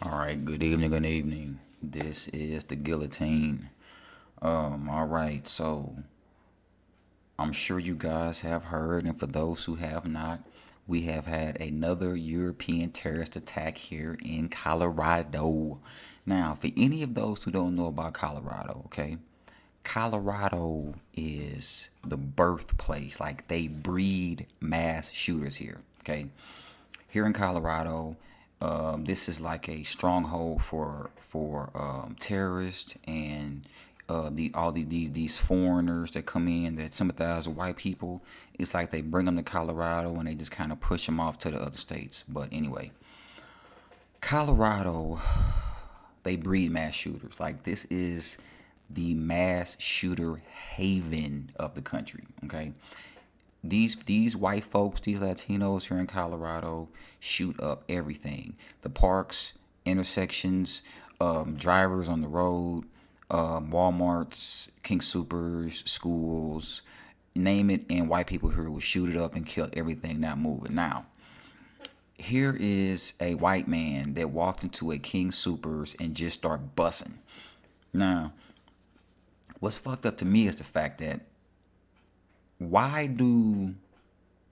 All right, good evening, good evening. This is the guillotine. All right, so I'm sure you guys have heard, and for those who have not, we have had another European terrorist attack here in Colorado. Now, for any of those who don't know about Colorado, okay, Colorado is the birthplace. Like they breed mass shooters here, okay? Here in Colorado, this is like a stronghold for terrorists and these foreigners that come in that sympathize with white people. It's like they bring them to Colorado and they just kind of push them off to the other states. But anyway, Colorado, they breed mass shooters. Like this is the mass shooter haven of the country. Okay, these white folks, these Latinos here in Colorado, shoot up everything: the parks, intersections, drivers on the road, WalMarts, King Soopers, schools, name it, and white people here will shoot it up and kill everything not moving. Now, here is a white man that walked into a King Soopers and just start bussing. Now, what's fucked up to me is the fact that why do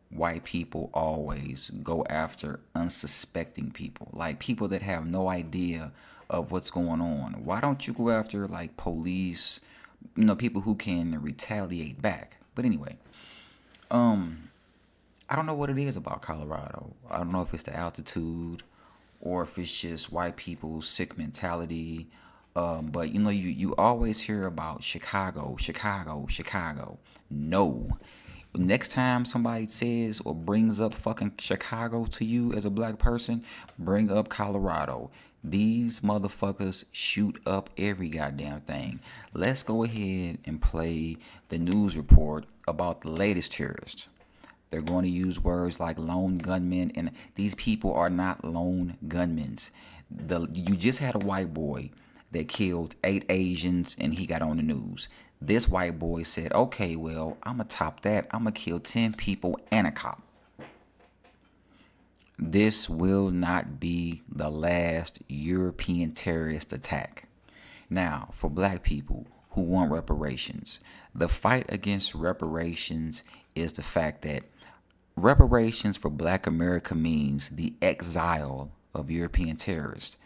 white people always go after unsuspecting people, like people that have no idea of what's going on? Why don't you go after like police, people who can retaliate back? But anyway, I don't know what it is about Colorado. I don't know if it's the altitude or if it's just white people's sick mentality. But you always hear about Chicago, Chicago, Chicago. No. Next time somebody says or brings up fucking Chicago to you as a black person, bring up Colorado. These motherfuckers shoot up every goddamn thing. Let's go ahead and play the news report about the latest terrorist. They're going to use words like lone gunmen, and these people are not lone gunmen. You just had a white boy that killed 8 Asians and he got on the news. This white boy said, okay, well, I'm going to top that. I'm going to kill 10 people and a cop. This will not be the last European terrorist attack. Now, for black people who want reparations, the fight against reparations is the fact that reparations for black America means the exile of European terrorists.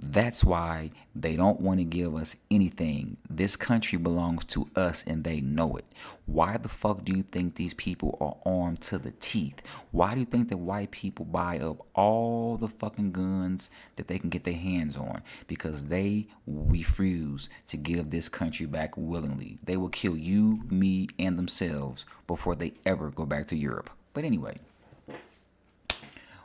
That's why they don't want to give us anything. This country belongs to us and they know it. Why the fuck do you think these people are armed to the teeth? Why do you think that white people buy up all the fucking guns that they can get their hands on? Because they refuse to give this country back willingly. They will kill you, me, and themselves before they ever go back to Europe. But anyway,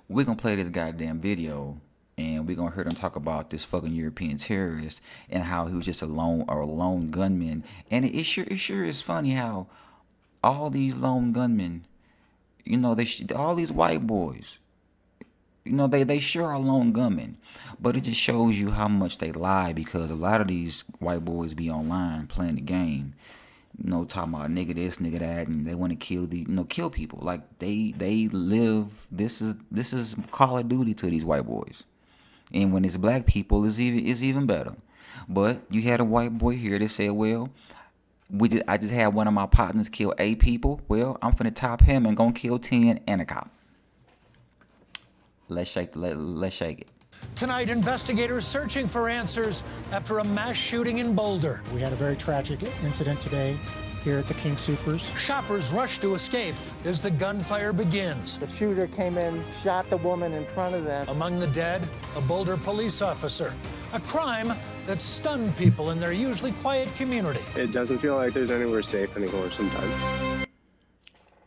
we're going to play this goddamn video and we're gonna hear them talk about this fucking European terrorist and how he was just a lone gunman. And it sure is funny how all these lone gunmen, all these white boys, they sure are lone gunmen, but it just shows you how much they lie, because a lot of these white boys be online playing the game, talking about nigga this, nigga that, and they want to kill people. Like they live. This is Call of Duty to these white boys. And when it's black people, it's even better. But you had a white boy here that said, well, I just had one of my partners kill 8 people. Well, I'm finna top him and gonna kill 10 and a cop. Let's shake it. Tonight, investigators searching for answers after a mass shooting in Boulder. We had a very tragic incident today here at the King Soopers. Shoppers rush to escape as the gunfire begins. The shooter came in, shot the woman in front of them. Among the dead, a Boulder police officer. A crime that stunned people in their usually quiet community. It doesn't feel like there's anywhere safe anymore sometimes.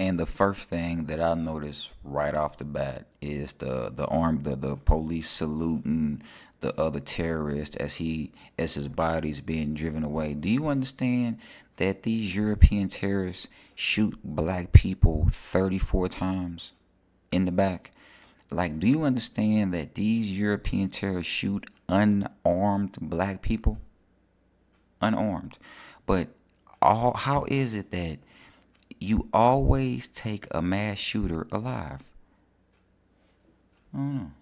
And the first thing that I noticed right off the bat is the police saluting the other terrorist as his body's being driven away. Do you understand that these European terrorists shoot black people 34 times in the back? Like, do you understand that these European terrorists shoot unarmed black people? Unarmed. But how is it that you always take a mass shooter alive? I don't know.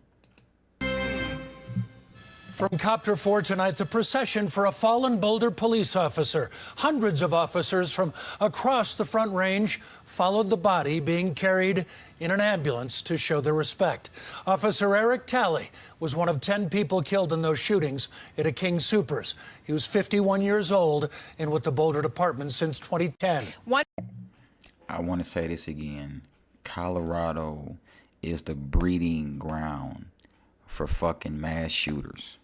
From Copter 4 tonight, the procession for a fallen Boulder police officer. Hundreds of officers from across the Front Range followed the body being carried in an ambulance to show their respect. Officer Eric Talley was one of 10 people killed in those shootings at a King Soopers. He was 51 years old and with the Boulder Department since 2010. I want to say this again. Colorado is the breeding ground for fucking mass shooters.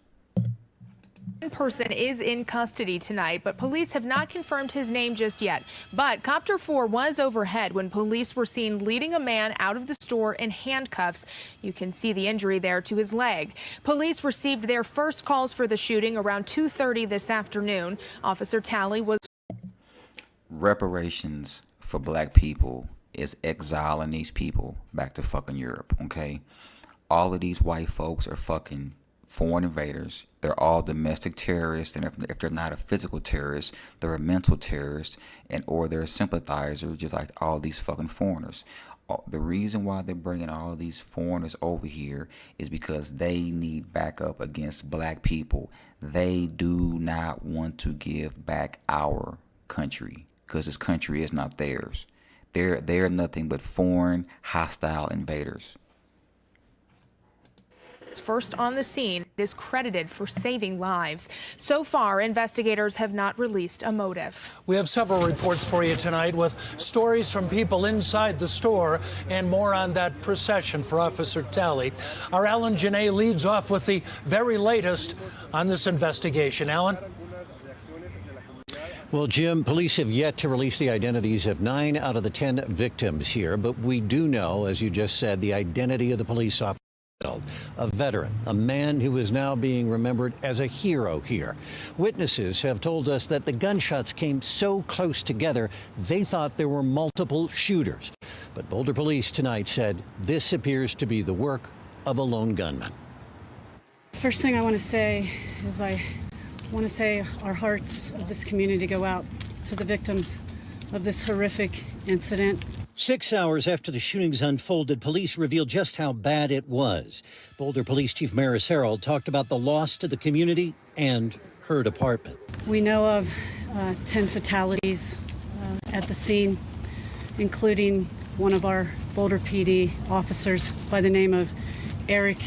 One person is in custody tonight, but police have not confirmed his name just yet. But Copter 4 was overhead when police were seen leading a man out of the store in handcuffs. You can see the injury there to his leg. Police received their first calls for the shooting around 2:30 this afternoon. Officer Talley was... Reparations for black people is exiling these people back to fucking Europe, okay? All of these white folks are fucking foreign invaders. They're all domestic terrorists, and if they're not a physical terrorist, they're a mental terrorist, and or they're a sympathizer, just like all these fucking foreigners. The reason why they're bringing all these foreigners over here is because they need backup against black people. They do not want to give back our country because this country is not theirs. They're nothing but foreign, hostile invaders. First on the scene, is credited for saving lives. So far, investigators have not released a motive. We have several reports for you tonight with stories from people inside the store and more on that procession for Officer Talley. Our Alan Janae leads off with the very latest on this investigation. Alan? Well, Jim, police have yet to release the identities of 9 out of the 10 victims here, but we do know, as you just said, the identity of the police officer. A veteran, a man who is now being remembered as a hero here. Witnesses have told us that the gunshots came so close together, they thought there were multiple shooters. But Boulder police tonight said this appears to be the work of a lone gunman. First thing I want to say is I want to say our hearts of this community go out to the victims of this horrific incident. 6 hours after the shootings unfolded, police revealed just how bad it was. Boulder Police Chief Maris Harold talked about the loss to the community and her department. We know of 10 fatalities at the scene, including one of our Boulder PD officers by the name of Eric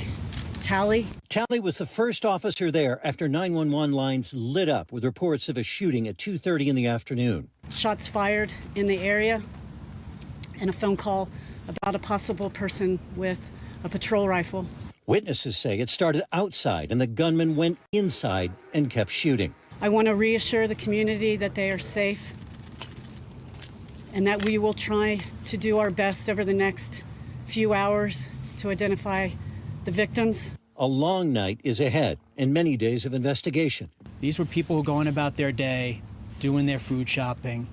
Talley. Talley was the first officer there after 911 lines lit up with reports of a shooting at 2:30 in the afternoon. Shots fired in the area and a phone call about a possible person with a patrol rifle. Witnesses say it started outside and the gunman went inside and kept shooting. I want to reassure the community that they are safe and that we will try to do our best over the next few hours to identify the victims. A long night is ahead and many days of investigation. These were people who were going about their day, doing their food shopping,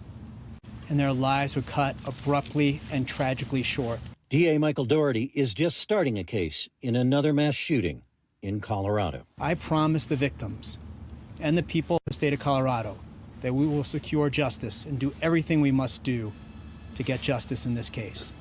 and their lives were cut abruptly and tragically short. DA Michael Doherty is just starting a case in another mass shooting in Colorado. I promise the victims and the people of the state of Colorado that we will secure justice and do everything we must do to get justice in this case.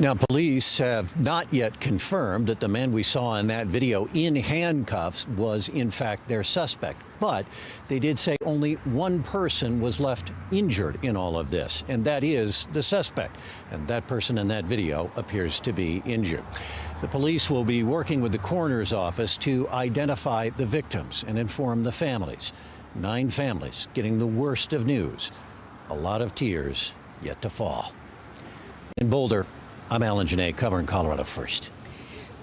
Now, police have not yet confirmed that the man we saw in that video in handcuffs was, in fact, their suspect. But they did say only one person was left injured in all of this, and that is the suspect. And that person in that video appears to be injured. The police will be working with the coroner's office to identify the victims and inform the families. 9 families getting the worst of news. A lot of tears yet to fall. In Boulder, I'm Alan Janae, covering Colorado First.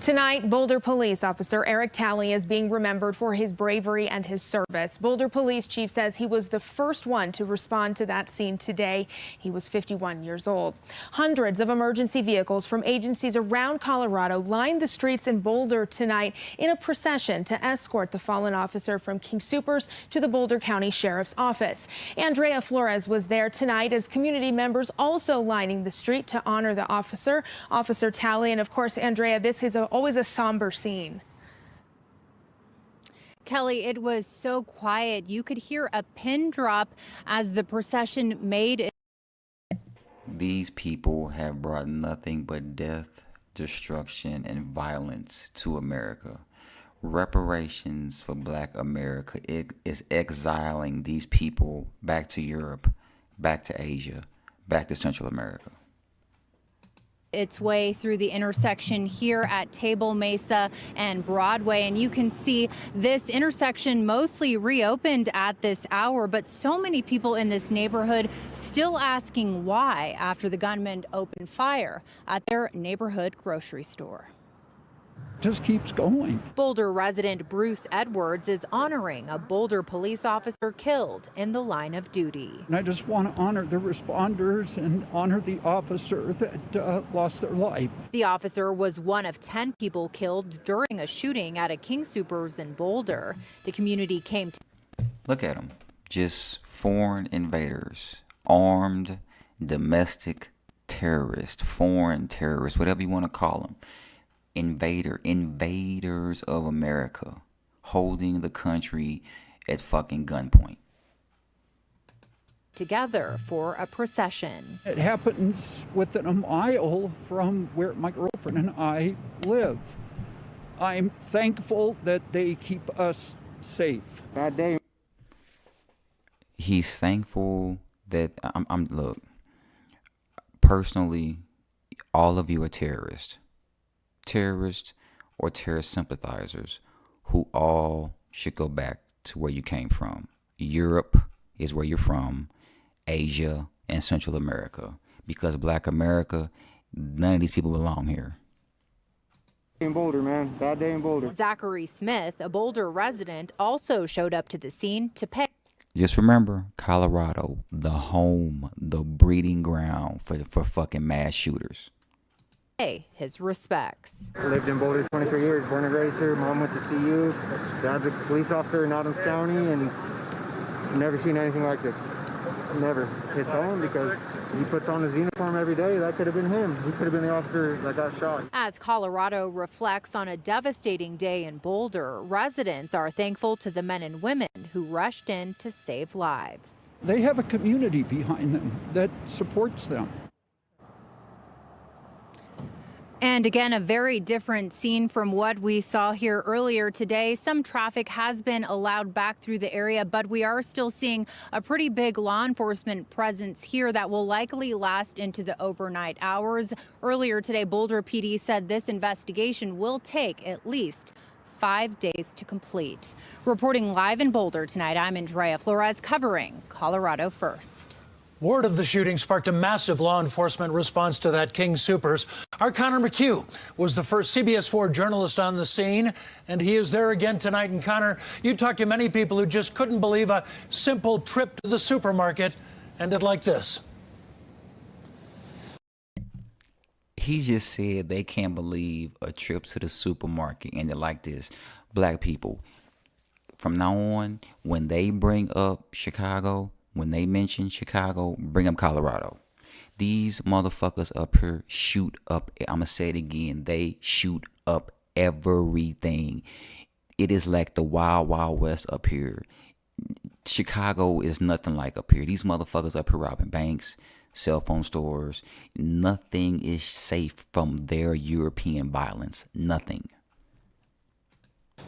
Tonight, Boulder Police Officer Eric Talley is being remembered for his bravery and his service. Boulder Police Chief says he was the first one to respond to that scene today. He was 51 years old. Hundreds of emergency vehicles from agencies around Colorado lined the streets in Boulder tonight in a procession to escort the fallen officer from King Soopers to the Boulder County Sheriff's Office. Andrea Flores was there tonight as community members also lining the street to honor the officer, Officer Talley. And of course, Andrea, this is always a somber scene. Kelly, it was so quiet. You could hear a pin drop as the procession made it. These people have brought nothing but death destruction, and violence to America. Reparations for Black America is exiling these people back to Europe, back to Asia, back to Central America. Its way through the intersection here at Table Mesa and Broadway, and you can see this intersection mostly reopened at this hour, but so many people in this neighborhood still asking why after the gunman opened fire at their neighborhood grocery store. Just keeps going. Boulder resident Bruce Edwards is honoring a Boulder police officer killed in the line of duty. And I just want to honor the responders and honor the officer that lost their life. The officer was one of 10 people killed during a shooting at a King Soopers in Boulder. The community came to... Look at them. Just foreign invaders, armed, domestic terrorists, foreign terrorists, whatever you want to call them. Invaders of America, holding the country at fucking gunpoint. Together for a procession. It happens within a mile from where my girlfriend and I live. I'm thankful that they keep us safe. Bad day. He's thankful that look, personally, all of you are terrorists or terrorist sympathizers who all should go back to where you came from. Europe is where you're from, Asia and Central America, because Black America, none of these people belong here. In Boulder, man. Bad day in Boulder. Zachary Smith, a Boulder resident, also showed up to the scene to pay. Just remember, Colorado, the home, the breeding ground for fucking mass shooters. His respects. Lived in Boulder 23 years, born and raised here. Mom went to CU. Dad's a police officer in Adams County, and never seen anything like this. Never. It's home because he puts on his uniform every day. That could have been him. He could have been the officer that got shot. As Colorado reflects on a devastating day in Boulder, residents are thankful to the men and women who rushed in to save lives. They have a community behind them that supports them. And again, a very different scene from what we saw here earlier today. Some traffic has been allowed back through the area, but we are still seeing a pretty big law enforcement presence here that will likely last into the overnight hours. Earlier today, Boulder PD said this investigation will take at least 5 days to complete. Reporting live in Boulder tonight, I'm Andrea Flores covering Colorado First. Word of the shooting sparked a massive law enforcement response to that King Soopers. Our Connor McHugh was the first CBS 4 journalist on the scene, and he is there again tonight. And Connor, you talked to many people who just couldn't believe a simple trip to the supermarket ended like this. He just said they can't believe a trip to the supermarket ended like this. Black people, from now on, when they bring up Chicago, when they mention Chicago, bring up Colorado. These motherfuckers up here shoot up, I'm going to say it again, they shoot up everything. It is like the wild, wild west up here. Chicago is nothing like up here. These motherfuckers up here robbing banks, cell phone stores. Nothing is safe from their European violence. Nothing.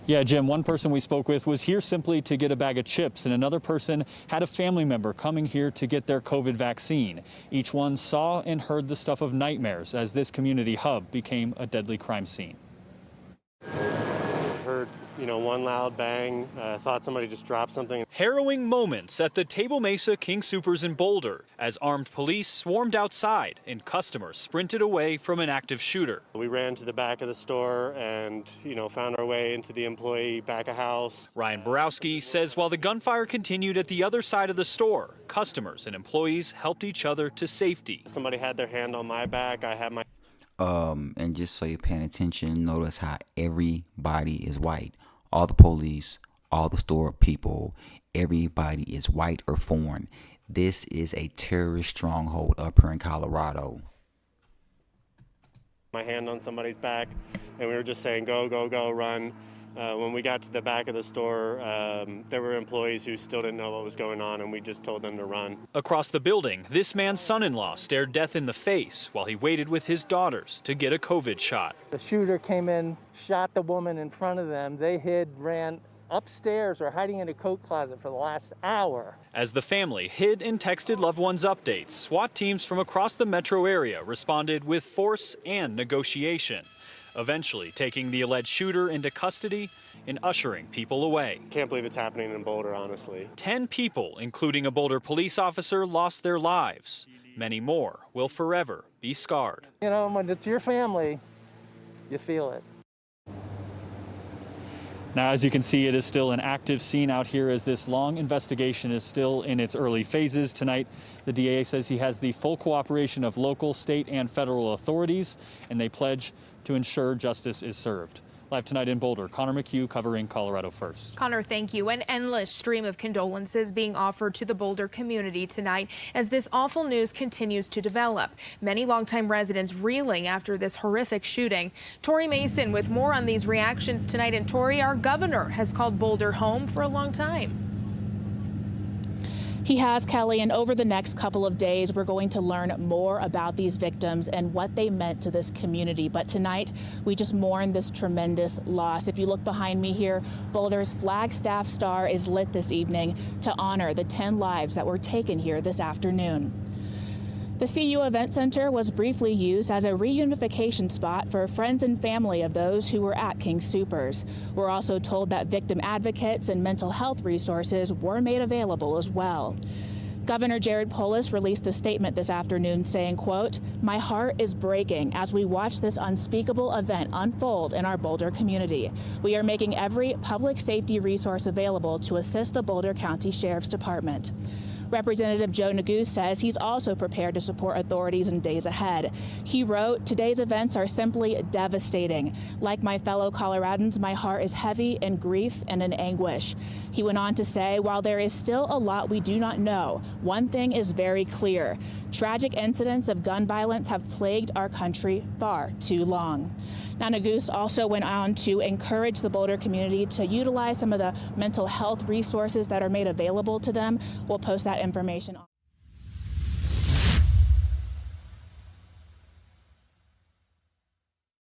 Yeah, Jim, one person we spoke with was here simply to get a bag of chips, and another person had a family member coming here to get their COVID vaccine. Each one saw and heard the stuff of nightmares as this community hub became a deadly crime scene. Heard, one loud bang, thought somebody just dropped something. Harrowing moments at the Table Mesa King Soopers in Boulder as armed police swarmed outside and customers sprinted away from an active shooter. We ran to the back of the store and, found our way into the employee back of house. Ryan Borowski says while the gunfire continued at the other side of the store, customers and employees helped each other to safety. Somebody had their hand on my back. I had my... And just so you're paying attention, notice how everybody is white. All the police, all the store people, everybody is white or foreign. This is a terrorist stronghold up here in Colorado. My hand on somebody's back, and we were just saying, go, go, go, run. When we got to the back of the store, there were employees who still didn't know what was going on, and we just told them to run. Across the building, this man's son-in-law stared death in the face while he waited with his daughters to get a COVID shot. The shooter came in, shot the woman in front of them. They hid, ran upstairs or hiding in a coat closet for the last hour. As the family hid and texted loved ones updates, SWAT teams from across the metro area responded with force and negotiation, eventually taking the alleged shooter into custody and ushering people away. Can't believe it's happening in Boulder, honestly. 10 people, including a Boulder police officer, lost their lives. Many more will forever be scarred. You know, when it's your family, you feel it. Now, as you can see, it is still an active scene out here as this long investigation is still in its early phases. Tonight, the DA says he has the full cooperation of local, state, and federal authorities, and they pledge to ensure justice is served. Live tonight in Boulder, Connor McHugh covering Colorado First. Connor, thank you. An endless stream of condolences being offered to the Boulder community tonight as this awful news continues to develop. Many longtime residents reeling after this horrific shooting. Tori Mason with more on these reactions tonight. And Tori, our governor has called Boulder home for a long time. He has, Kelly, and over the next couple of days, we're going to learn more about these victims and what they meant to this community. But tonight, we just mourn this tremendous loss. If you look behind me here, Boulder's Flagstaff Star is lit this evening to honor the 10 lives that were taken here this afternoon. The CU Event Center was briefly used as a reunification spot for friends and family of those who were at King Soopers. We're also told that victim advocates and mental health resources were made available as well. Governor Jared Polis released a statement this afternoon saying, quote, "My heart is breaking as we watch this unspeakable event unfold in our Boulder community. We are making every public safety resource available to assist the Boulder County Sheriff's Department." Representative Joe Neguse says he's also prepared to support authorities in days ahead. He wrote, "Today's events are simply devastating. Like my fellow Coloradans, my heart is heavy in grief and in anguish." He went on to say, while there is still a lot we do not know, one thing is very clear. Tragic incidents of gun violence have plagued our country far too long. Now, Neguse also went on to encourage the Boulder community to utilize some of the mental health resources that are made available to them. We'll post that information on.